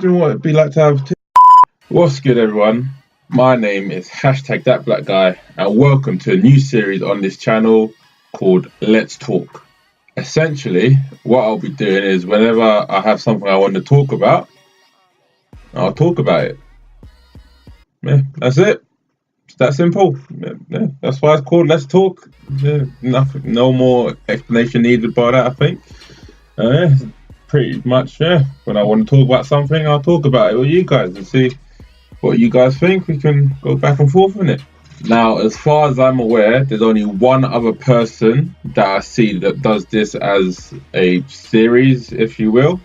wondering what it'd be like to have two. What's good, everyone? My name is #ThatBlackGuy, and welcome to a new series on this channel called Let's Talk. Essentially, what I'll be doing is whenever I have something I want to talk about, I'll talk about it. Yeah, that's it. It's that simple. Yeah, that's why it's called Let's Talk. Yeah, nothing, no more explanation needed about that, I think. Pretty much, yeah. When I want to talk about something, I'll talk about it with you guys and see what you guys think. We can go back and forth on it. Now, as far as I'm aware, there's only one other person that I see that does this as a series, if you will.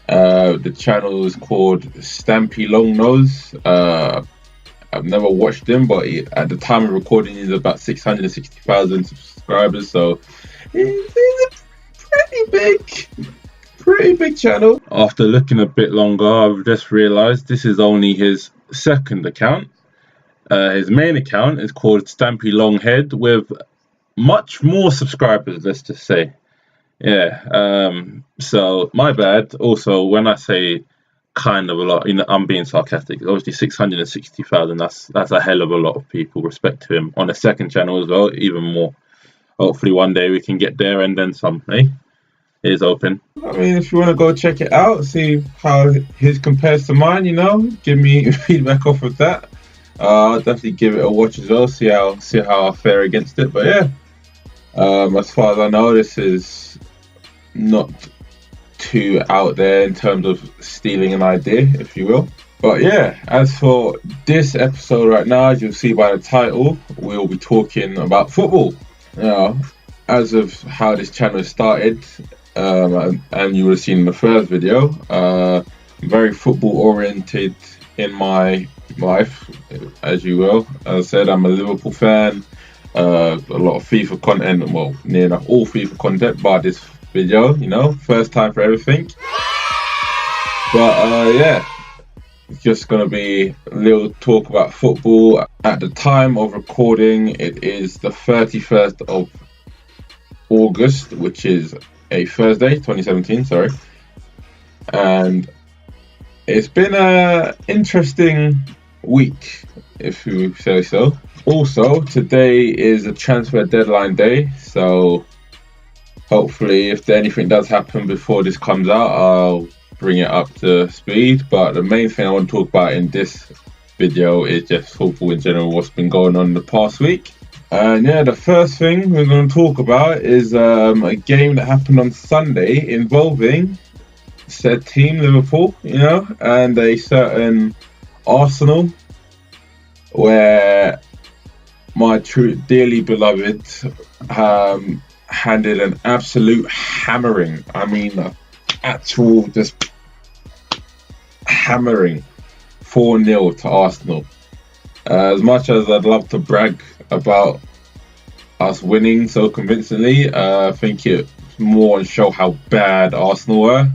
The channel is called Stampy Longnose. I've never watched him, but at the time of recording, he's about 660,000 subscribers, so he's a pretty big channel. After looking a bit longer, I've just realized this is only his second account. His main account is called Stampy Longhead with much more subscribers, let's just say. Yeah, so my bad. Also, when I say kind of a lot, I'm being sarcastic. Obviously 660,000, that's a hell of a lot of people. Respect to him. On a second channel as well, even more. Hopefully one day we can get there and then some, eh? It is open. I mean, if you want to go check it out, see how his compares to mine, give me feedback off of that. I'll definitely give it a watch as well, see how I fare against it. But yeah, as far as I know, this is not too out there in terms of stealing an idea, if you will. But yeah, as for this episode right now, as you'll see by the title, we'll be talking about football. As of how this channel started, and you would have seen in the first video, very football oriented in my life, as you will. As I said, I'm a Liverpool fan. A lot of FIFA content, well, near enough all FIFA content, but this video, first time for everything. But yeah, it's just gonna be a little talk about football. At the time of recording, it is the 31st of August, which is a Thursday, 2017, sorry. And it's been an interesting week, if you say so. Also, today is a transfer deadline day, so hopefully if anything does happen before this comes out, I'll bring it up to speed. But the main thing I want to talk about in this video is just football in general, what's been going on the past week. And yeah, the first thing we're going to talk about is a game that happened on Sunday involving said team, Liverpool, and a certain Arsenal, where my true dearly beloved handed an absolute hammering. I mean, actual just hammering, 4-0 to Arsenal. As much as I'd love to brag about us winning so convincingly, I think it's more to show how bad Arsenal were.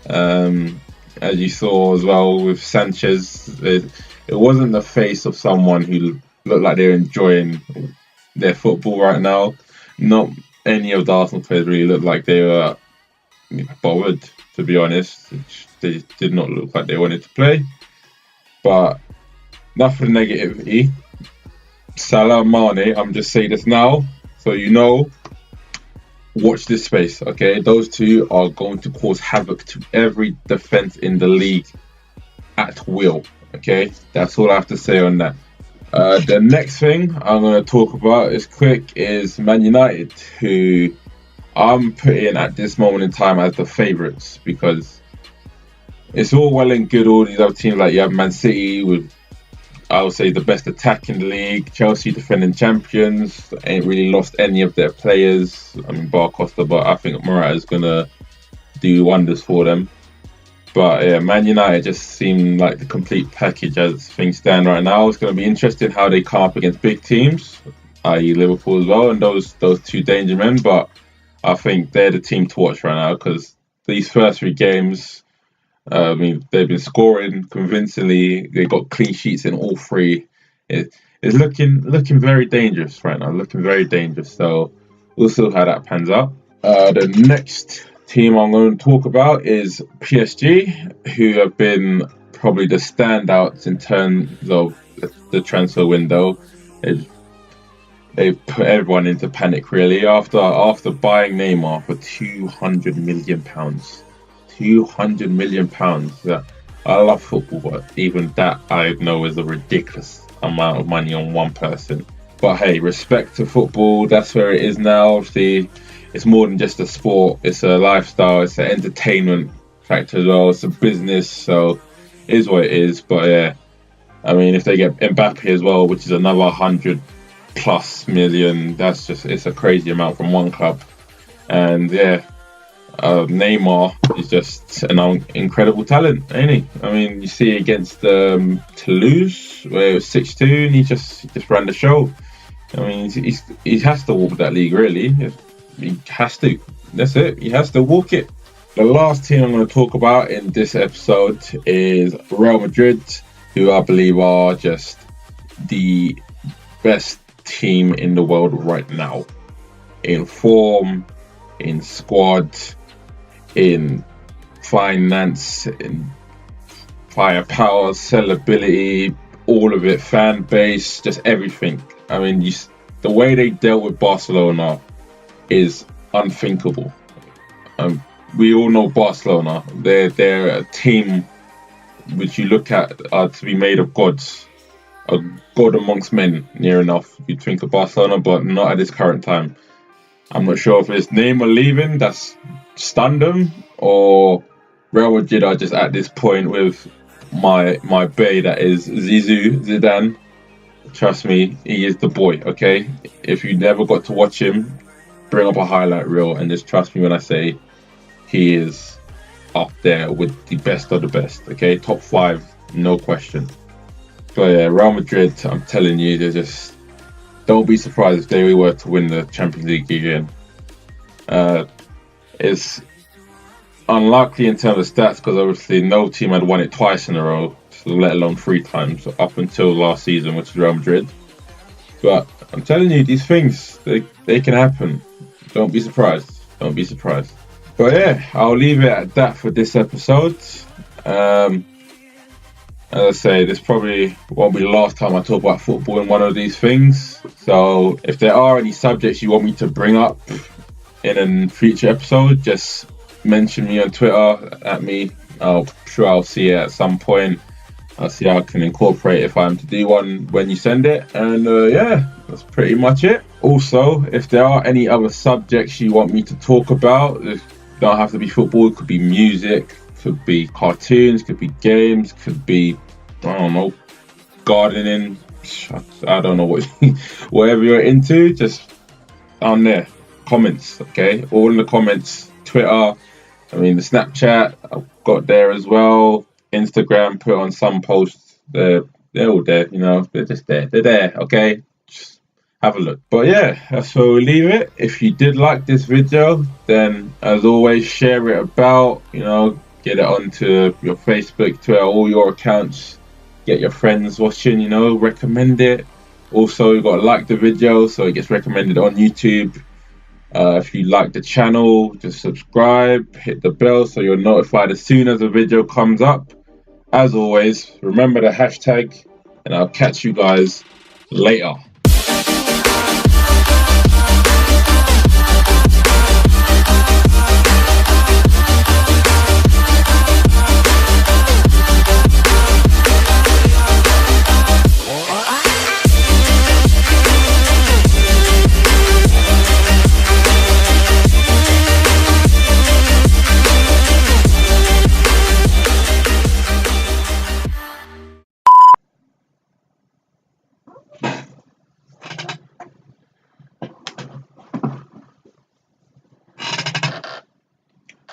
As you saw as well with Sanchez, it wasn't the face of someone who looked like they're enjoying their football right now. Not any of the Arsenal players really looked like they were bothered, to be honest. They did not look like they wanted to play. But enough for the negativity. Salah, Mane, I'm just saying this now, so watch this space, okay? Those two are going to cause havoc to every defense in the league at will, okay? That's all I have to say on that. The next thing I'm going to talk about is Man United, who I'm putting at this moment in time as the favourites, because it's all well and good, all these other teams, like you have Man City with, I would say, the best attack in the league. Chelsea defending champions, ain't really lost any of their players. I mean, bar Costa, but I think Morata is going to do wonders for them. But yeah, Man United just seem like the complete package as things stand right now. It's going to be interesting how they come up against big teams, i.e. Liverpool as well, and those two danger men. But I think they're the team to watch right now, because these first 3 games, I mean, they've been scoring convincingly. They got clean sheets in all 3. It's looking very dangerous right now. Looking very dangerous. So we'll see how that pans out. The next Team I'm going to talk about is PSG, who have been probably the standouts in terms of the transfer window. They've, they've put everyone into panic really after buying Neymar for £200 million. £200 million. I love football, but even that I know is a ridiculous amount of money on one person. But hey, respect to football. That's where it is now. Obviously, it's more than just a sport. It's a lifestyle. It's an entertainment factor as well. It's a business. So it is what it is. But yeah, I mean, if they get Mbappe as well, which is another 100+ million, it's a crazy amount from one club. And yeah, Neymar is just an incredible talent, ain't he? I mean, you see against Toulouse, where it was 6-2, and he just ran the show. I mean, he has to walk that league, really. He has to. That's it. He has to walk it. The last team I'm going to talk about in this episode is Real Madrid, who I believe are just the best team in the world right now. In form, in squad, in finance, in firepower, sellability, all of it, fan base, just everything. I mean, the way they dealt with Barcelona is unthinkable. We all know Barcelona. They're a team which you look at to be made of gods. A god amongst men, near enough. You'd think of Barcelona, but not at this current time. I'm not sure if it's Neymar leaving that's stunned them, or Real Madrid are just at this point with my bae, that is Zidane. Trust me, he is the boy, okay? If you never got to watch him, bring up a highlight reel and just trust me when I say he is up there with the best of the best, okay? Top 5, no question. But yeah, Real Madrid, I'm telling you, they're just... Don't be surprised if they were to win the Champions League again. It's unlikely in terms of stats because obviously no team had won it twice in a row, let alone 3 times up until last season, which is Real Madrid. But I'm telling you, these things, they can happen. Don't be surprised. Don't be surprised. But yeah, I'll leave it at that for this episode. As I say, this probably won't be the last time I talk about football in one of these things. So if there are any subjects you want me to bring up in a future episode, just mention me on Twitter at me. I'm sure I'll see it at some point. I'll see how I can incorporate if I'm to do one when you send it. And yeah, that's pretty much it. Also, if there are any other subjects you want me to talk about, it don't have to be football, it could be music, could be cartoons, could be games, could be, I don't know, gardening. I don't know what, whatever you're into, just down there, comments, okay? All in the comments, Twitter, I mean the Snapchat, I've got there as well. Instagram, put on some posts. They're all there, you know. They're just there. They're there, okay? Just have a look. But yeah, that's where we'll leave it. If you did like this video, then as always, share it about, you know, get it onto your Facebook, Twitter, all your accounts. Get your friends watching, you know, recommend it. Also, you've got to like the video so it gets recommended on YouTube. If you like the channel, just subscribe, hit the bell so you're notified as soon as a video comes up. As always, remember the hashtag, and I'll catch you guys later.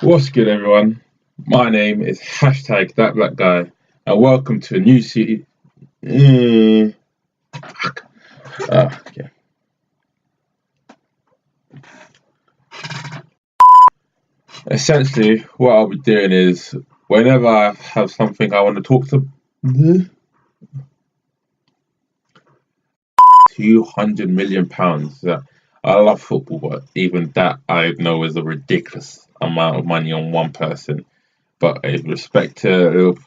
What's good, everyone? My name is #ThatBlackGuy, and welcome to a new series. Okay. Essentially, what I'll be doing is whenever I have something I want to talk to. £200 million. I love football, but even that I know is a ridiculous amount of money on one person. But with respect to